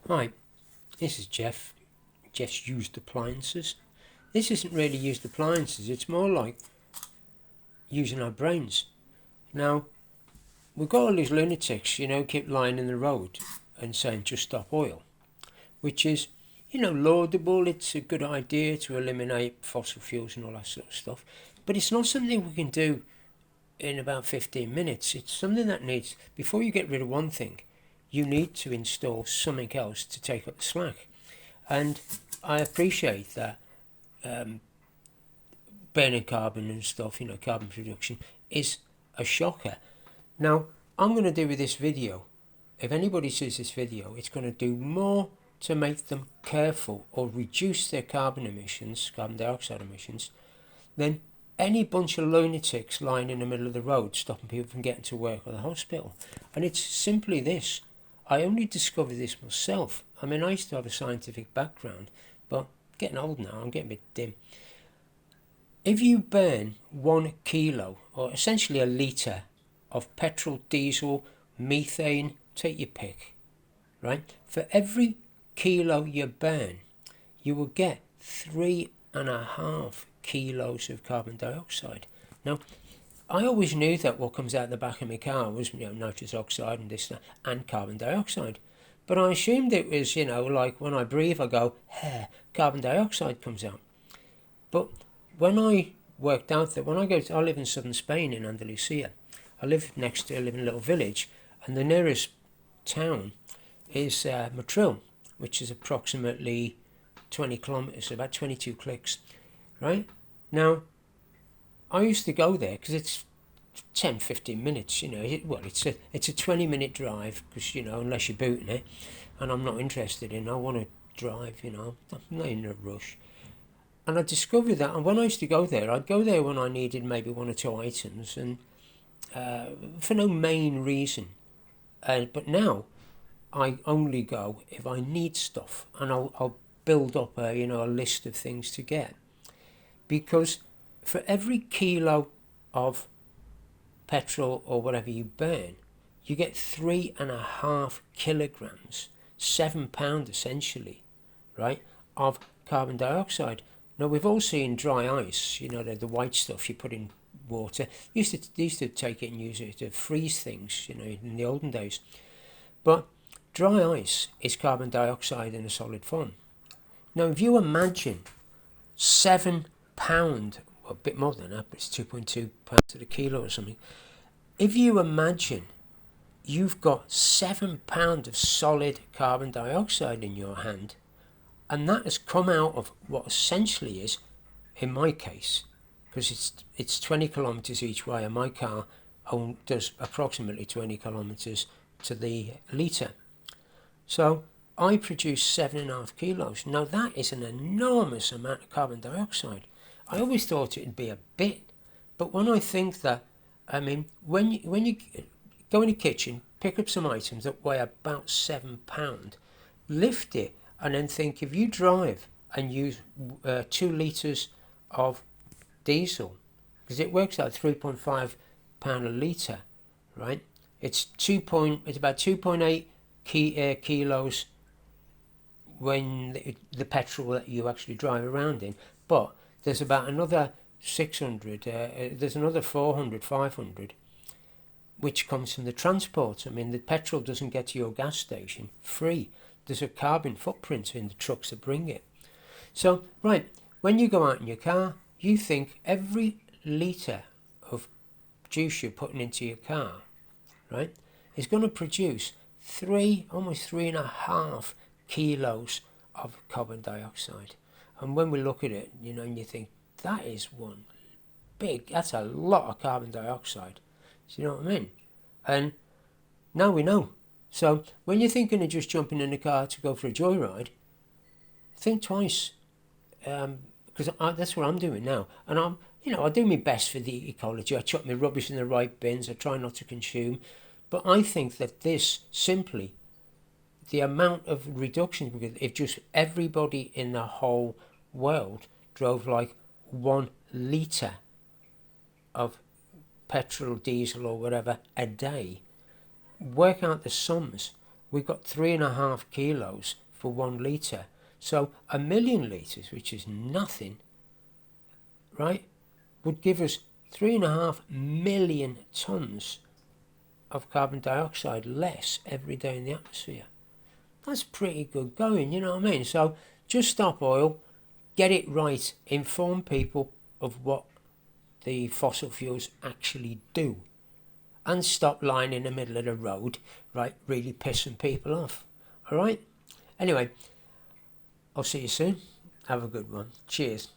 Hi, this is Jeff. Jeff's used appliances. This isn't really used appliances, it's more like using our brains. Now, we've got all these lunatics, keep lying in the road and saying just stop oil, which is, laudable. It's a good idea to eliminate fossil fuels and all that sort of stuff. But it's not something we can do in about 15 minutes. It's something that needs, before you get rid of one thing, you need to install something else to take up the slack. And I appreciate that burning carbon and stuff, carbon production is a shocker. Now, I'm going to do with this video, if anybody sees this video, it's going to do more to make them careful or reduce their carbon emissions, carbon dioxide emissions, than any bunch of lunatics lying in the middle of the road stopping people from getting to work or the hospital. And it's simply this. I only discovered this myself. I mean, I used to have a scientific background, but getting old now, I'm getting a bit dim. If you burn 1 kilo, or essentially a litre, of petrol, diesel, methane, take your pick, right? For every kilo you burn, you will get 3.5 kilos of carbon dioxide. Now, I always knew that what comes out the back of my car was, nitrous oxide and this and carbon dioxide. But I assumed it was, like when I breathe, I go, carbon dioxide comes out. But when I worked out that I live in southern Spain in Andalusia. I live in a little village, and the nearest town is Motril, which is approximately 20 kilometres, about 22 clicks, right? Now, I used to go there because it's 10-15 minutes, it's a 20-minute drive because, unless you're booting it, and I'm not interested in, I want to drive, I'm not in a rush. And I discovered that, and when I used to go there, I'd go there when I needed maybe 1 or 2 items, and for no main reason. But now, I only go if I need stuff, and I'll build up a list of things to get. Because for every kilo of petrol or whatever you burn, you get 3.5 kilograms, £7 essentially, right, of carbon dioxide. Now, we've all seen dry ice, the white stuff you put in water. Used to take it and use it to freeze things, in the olden days. But dry ice is carbon dioxide in a solid form. Now, if you imagine £7, well, a bit more than that, but it's 2.2 pounds to the kilo or something. If you imagine you've got £7 of solid carbon dioxide in your hand, and that has come out of what essentially is, in my case, because it's 20 kilometres each way, and my car does approximately 20 kilometres to the litre. So I produce 7.5 kilos. Now that is an enormous amount of carbon dioxide. I always thought it'd be a bit, but when I think that, when you go in the kitchen, pick up some items that weigh about £7, lift it, and then think, if you drive and use 2 litres of diesel, because it works out £3.5 a litre, right? It's about 2.8 kilos when the petrol that you actually drive around in, but there's about another 600, there's another 400, 500, which comes from the transport. The petrol doesn't get to your gas station free. There's a carbon footprint in the trucks that bring it. So, right, when you go out in your car, you think every litre of juice you're putting into your car, right, is going to produce almost 3.5 kilos of carbon dioxide. And when we look at it, and you think, that's a lot of carbon dioxide. Do you know what I mean? And now we know. So when you're thinking of just jumping in the car to go for a joyride, think twice. Because that's what I'm doing now. And I do my best for the ecology. I chuck my rubbish in the right bins. I try not to consume. But I think that this simply, the amount of reduction, because if just everybody in the whole world drove like 1 litre of petrol, diesel or whatever a day, work out the sums, we've got 3.5 kilos for 1 litre. So 1,000,000 litres, which is nothing, right, would give us 3.5 million tonnes of carbon dioxide less every day in the atmosphere. That's pretty good going, you know what I mean? So just stop oil, get it right, inform people of what the fossil fuels actually do, and stop lying in the middle of the road, right, really pissing people off. All right? Anyway, I'll see you soon. Have a good one. Cheers.